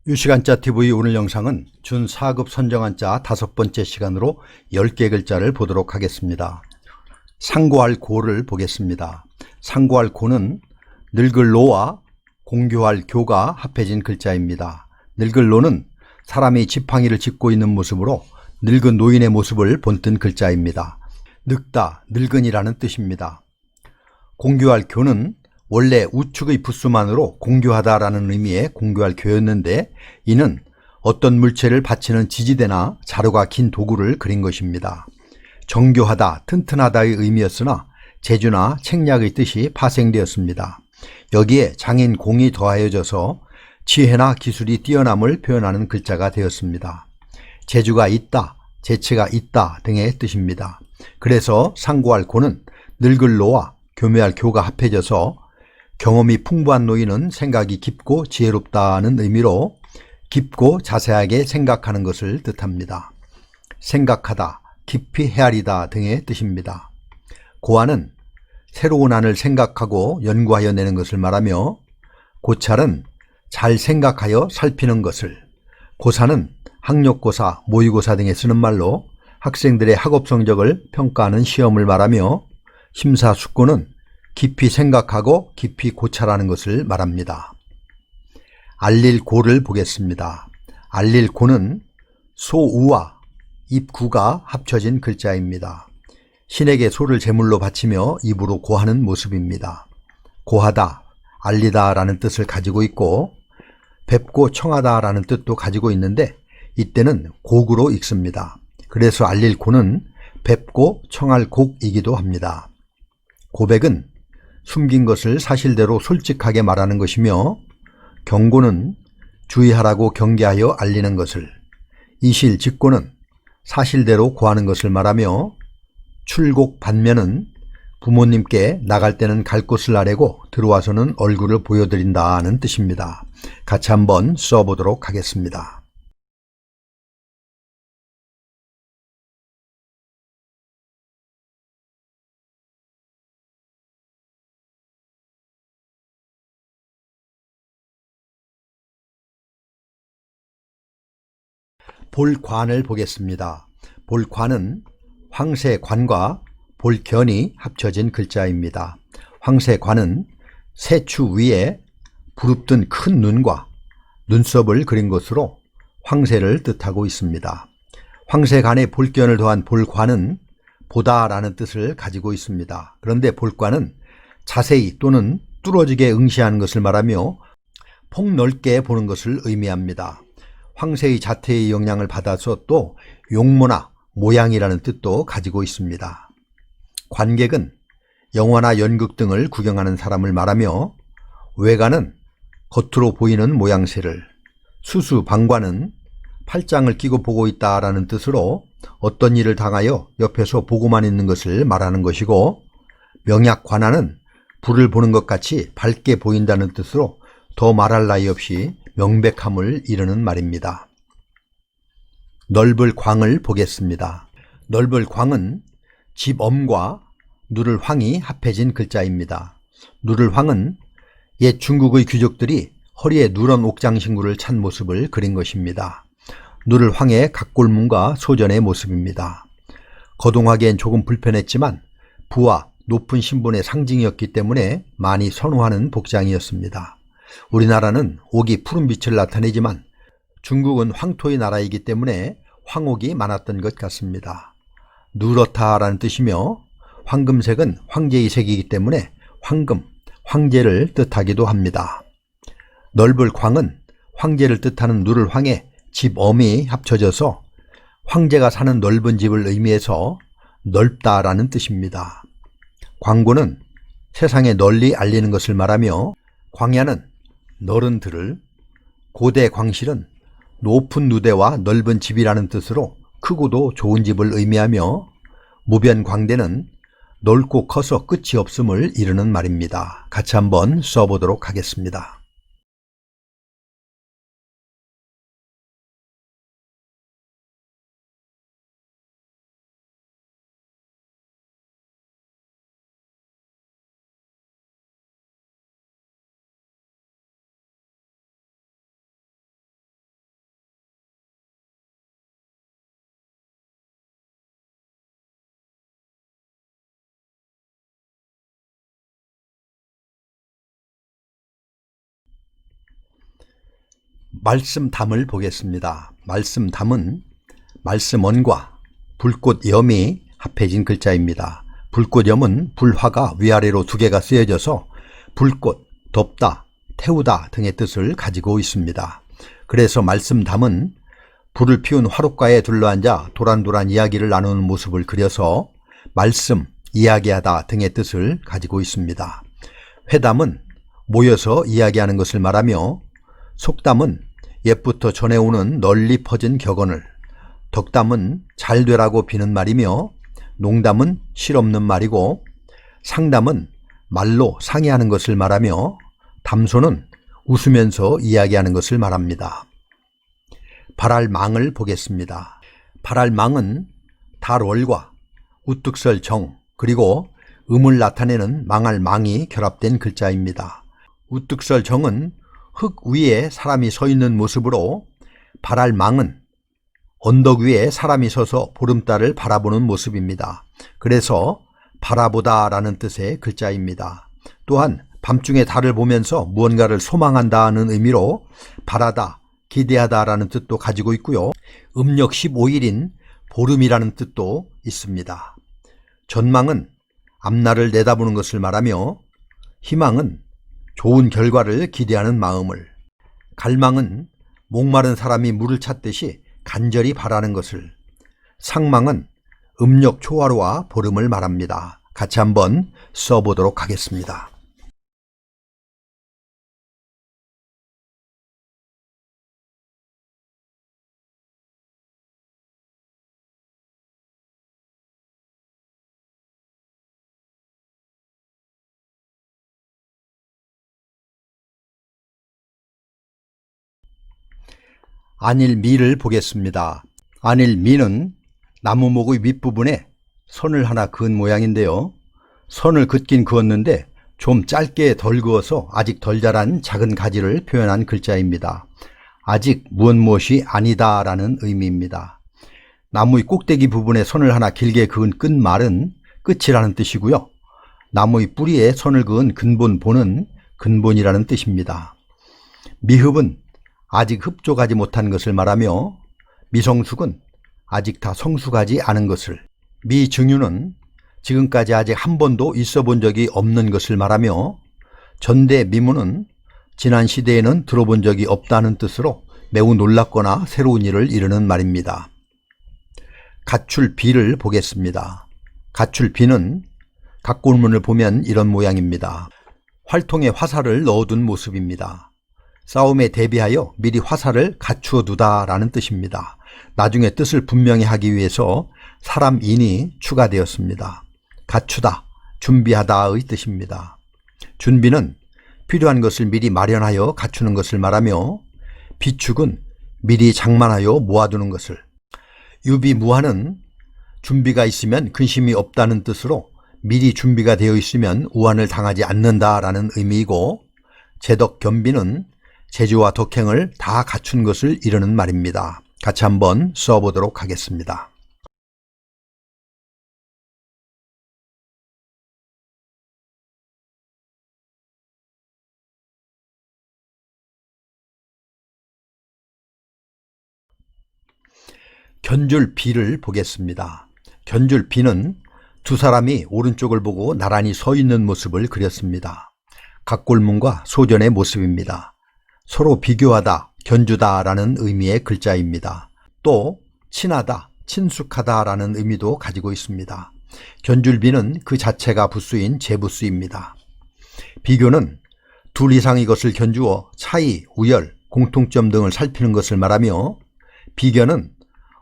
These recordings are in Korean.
유시간자 TV 오늘 영상은 준 4급 선정한자 5번째 시간으로 10개 글자를 보도록 하겠습니다. 상고할 고를 보겠습니다. 상고할 고는 늙을 노와 공교할 교가 합해진 글자입니다. 늙을 노는 사람이 지팡이를 짚고 있는 모습으로 늙은 노인의 모습을 본뜬 글자입니다. 늙다, 늙은이라는 뜻입니다. 공교할 교는 원래 우측의 부수만으로 공교하다라는 의미의 공교할 교였는데 이는 어떤 물체를 받치는 지지대나 자루가 긴 도구를 그린 것입니다. 정교하다, 튼튼하다의 의미였으나 재주나 책략의 뜻이 파생되었습니다. 여기에 장인 공이 더하여져서 지혜나 기술이 뛰어남을 표현하는 글자가 되었습니다. 재주가 있다, 재치가 있다 등의 뜻입니다. 그래서 상고할 고는 늙을 노와 교묘할 교가 합해져서 경험이 풍부한 노인은 생각이 깊고 지혜롭다는 의미로 깊고 자세하게 생각하는 것을 뜻합니다. 생각하다, 깊이 헤아리다 등의 뜻입니다. 고안은 새로운 안을 생각하고 연구하여 내는 것을 말하며 고찰은 잘 생각하여 살피는 것을, 고사는 학력고사, 모의고사 등에 쓰는 말로 학생들의 학업 성적을 평가하는 시험을 말하며 심사숙고는 깊이 생각하고 깊이 고찰하는 것을 말합니다. 알릴 고를 보겠습니다. 알릴 고는 소우와 입구가 합쳐진 글자입니다. 신에게 소를 제물로 바치며 입으로 고하는 모습입니다. 고하다, 알리다 라는 뜻을 가지고 있고 뵙고 청하다 라는 뜻도 가지고 있는데 이때는 곡으로 읽습니다. 그래서 알릴 고는 뵙고 청할 곡이기도 합니다. 고백은 숨긴 것을 사실대로 솔직하게 말하는 것이며 경고는 주의하라고 경계하여 알리는 것을, 이실 직고는 사실대로 고하는 것을 말하며 출곡 반면은 부모님께 나갈 때는 갈 곳을 아뢰고 들어와서는 얼굴을 보여드린다는 뜻입니다. 같이 한번 써보도록 하겠습니다. 볼관을 보겠습니다. 볼관은 황새관과 볼견이 합쳐진 글자입니다. 황새관은 새추 위에 부릅뜬 큰 눈과 눈썹을 그린 것으로 황새를 뜻하고 있습니다. 황새관에 볼견을 더한 볼관은 보다라는 뜻을 가지고 있습니다. 그런데 볼관은 자세히 또는 뚫어지게 응시하는 것을 말하며 폭넓게 보는 것을 의미합니다. 황새의 자태의 영향을 받아서 또 용모나 모양이라는 뜻도 가지고 있습니다. 관객은 영화나 연극 등을 구경하는 사람을 말하며 외관은 겉으로 보이는 모양새를, 수수방관은 팔짱을 끼고 보고 있다라는 뜻으로 어떤 일을 당하여 옆에서 보고만 있는 것을 말하는 것이고 명약관하는 불을 보는 것 같이 밝게 보인다는 뜻으로 더 말할 나위 없이 명백함을 이르는 말입니다. 넓을 광을 보겠습니다. 넓을 광은 집엄과 누를 황이 합해진 글자입니다. 누를 황은 옛 중국의 귀족들이 허리에 누런 옥장신구를 찬 모습을 그린 것입니다. 누를 황의 각골문과 소전의 모습입니다. 거동하기엔 조금 불편했지만 부와 높은 신분의 상징이었기 때문에 많이 선호하는 복장이었습니다. 우리나라는 옥이 푸른빛을 나타내지만 중국은 황토의 나라이기 때문에 황옥이 많았던 것 같습니다. 누렇다라는 뜻이며 황금색은 황제의 색이기 때문에 황금, 황제를 뜻하기도 합니다. 넓을 광은 황제를 뜻하는 누를 황에 집엄이 합쳐져서 황제가 사는 넓은 집을 의미해서 넓다라는 뜻입니다. 광고는 세상에 널리 알리는 것을 말하며 광야는 너른 들을, 고대 광실은 높은 누대와 넓은 집이라는 뜻으로 크고도 좋은 집을 의미하며 무변광대는 넓고 커서 끝이 없음을 이르는 말입니다. 같이 한번 써보도록 하겠습니다. 말씀담을 보겠습니다. 말씀담은 말씀원과 불꽃염이 합해진 글자입니다. 불꽃염은 불화가 위아래로 두 개가 쓰여져서 불꽃, 덮다, 태우다 등의 뜻을 가지고 있습니다. 그래서 말씀담은 불을 피운 화롯가에 둘러앉아 도란도란 이야기를 나누는 모습을 그려서 말씀, 이야기하다 등의 뜻을 가지고 있습니다. 회담은 모여서 이야기하는 것을 말하며, 속담은 옛부터 전해오는 널리 퍼진 격언을, 덕담은 잘 되라고 비는 말이며, 농담은 실없는 말이고, 상담은 말로 상의하는 것을 말하며, 담소는 웃으면서 이야기하는 것을 말합니다. 발할망을 보겠습니다. 발할망은 달월과 우뚝설 정, 그리고 음을 나타내는 망할 망이 결합된 글자입니다. 우뚝설 정은 흙 위에 사람이 서 있는 모습으로, 발할망은 언덕 위에 사람이 서서 보름달을 바라보는 모습입니다. 그래서 바라보다 라는 뜻의 글자입니다. 또한 밤중에 달을 보면서 무언가를 소망한다는 의미로 바라다, 기대하다 라는 뜻도 가지고 있고요. 음력 15일인 보름이라는 뜻도 있습니다. 전망은 앞날을 내다보는 것을 말하며, 희망은 좋은 결과를 기대하는 마음을, 갈망은 목마른 사람이 물을 찾듯이 간절히 바라는 것을, 상망은 음력 초하루와 보름을 말합니다. 같이 한번 써보도록 하겠습니다. 안일미를 보겠습니다. 안일미는 나무목의 윗부분에 선을 하나 그은 모양인데요. 선을 긋긴 그었는데 좀 짧게 덜 그어서 아직 덜 자란 작은 가지를 표현한 글자입니다. 아직 무엇이 아니다 라는 의미입니다. 나무의 꼭대기 부분에 선을 하나 길게 그은 끝말은 끝이라는 뜻이고요. 나무의 뿌리에 선을 그은 근본본은 근본이라는 뜻입니다. 미흡은 아직 흡족하지 못한 것을 말하며, 미성숙은 아직 다 성숙하지 않은 것을, 미증유는 지금까지 아직 한 번도 있어 본 적이 없는 것을 말하며, 전대미문은 지난 시대에는 들어본 적이 없다는 뜻으로 매우 놀랍거나 새로운 일을 이루는 말입니다. 가출비를 보겠습니다. 가출비는 각골문을 보면 이런 모양입니다. 활통에 화살을 넣어둔 모습입니다. 싸움에 대비하여 미리 화살을 갖추어 두다 라는 뜻입니다. 나중에 뜻을 분명히 하기 위해서 사람인이 추가되었습니다. 갖추다, 준비하다의 뜻입니다. 준비는 필요한 것을 미리 마련하여 갖추는 것을 말하며, 비축은 미리 장만하여 모아두는 것을, 유비무한은 준비가 있으면 근심이 없다는 뜻으로 미리 준비가 되어 있으면 우환을 당하지 않는다라는 의미이고, 제덕견비는 재주와 덕행을 다 갖춘 것을 이르는 말입니다. 같이 한번 써보도록 하겠습니다. 견줄비를 보겠습니다. 견줄비는 두 사람이 오른쪽을 보고 나란히 서 있는 모습을 그렸습니다. 각골문과 소전의 모습입니다. 서로 비교하다, 견주다 라는 의미의 글자입니다. 또 친하다, 친숙하다 라는 의미도 가지고 있습니다. 견줄비는 그 자체가 부수인 재부수입니다. 비교는 둘 이상의 것을 견주어 차이, 우열, 공통점 등을 살피는 것을 말하며, 비견은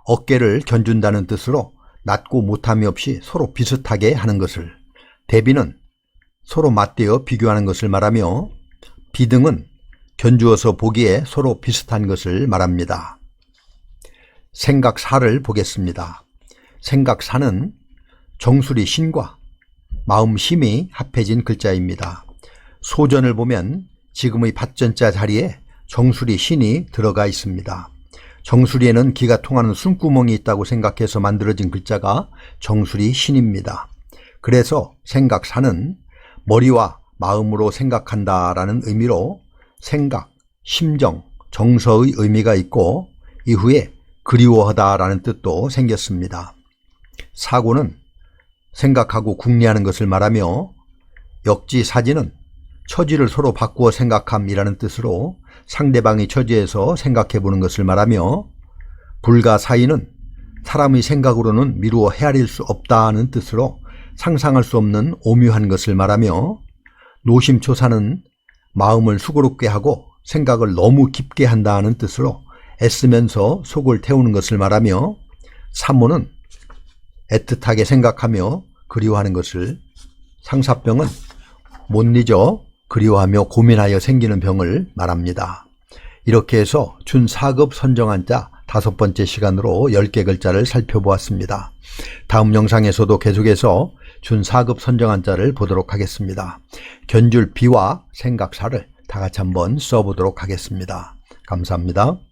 어깨를 견준다는 뜻으로 낮고 못함이 없이 서로 비슷하게 하는 것을, 대비는 서로 맞대어 비교하는 것을 말하며, 비등은 견주어서 보기에 서로 비슷한 것을 말합니다. 생각사를 보겠습니다. 생각사는 정수리 신과 마음심이 합해진 글자입니다. 소전을 보면 지금의 밭전자 자리에 정수리 신이 들어가 있습니다. 정수리에는 기가 통하는 숨구멍이 있다고 생각해서 만들어진 글자가 정수리 신입니다. 그래서 생각사는 머리와 마음으로 생각한다 라는 의미로 생각, 심정, 정서의 의미가 있고 이후에 그리워하다라는 뜻도 생겼습니다. 사고는 생각하고 궁리하는 것을 말하며 역지사지는 처지를 서로 바꾸어 생각함이라는 뜻으로 상대방의 처지에서 생각해 보는 것을 말하며 불가사의는 사람의 생각으로는 미루어 헤아릴 수 없다는 뜻으로 상상할 수 없는 오묘한 것을 말하며 노심초사는 마음을 수고롭게 하고 생각을 너무 깊게 한다는 뜻으로 애쓰면서 속을 태우는 것을 말하며 사모는 애틋하게 생각하며 그리워하는 것을, 상사병은 못 잊어 그리워하며 고민하여 생기는 병을 말합니다. 이렇게 해서 준 4급 선정한자 5번째 시간으로 10개 글자를 살펴보았습니다. 다음 영상에서도 계속해서 준 4급 선정한자를 보도록 하겠습니다. 견줄 비와 생각사를 다 같이 한번 써보도록 하겠습니다. 감사합니다.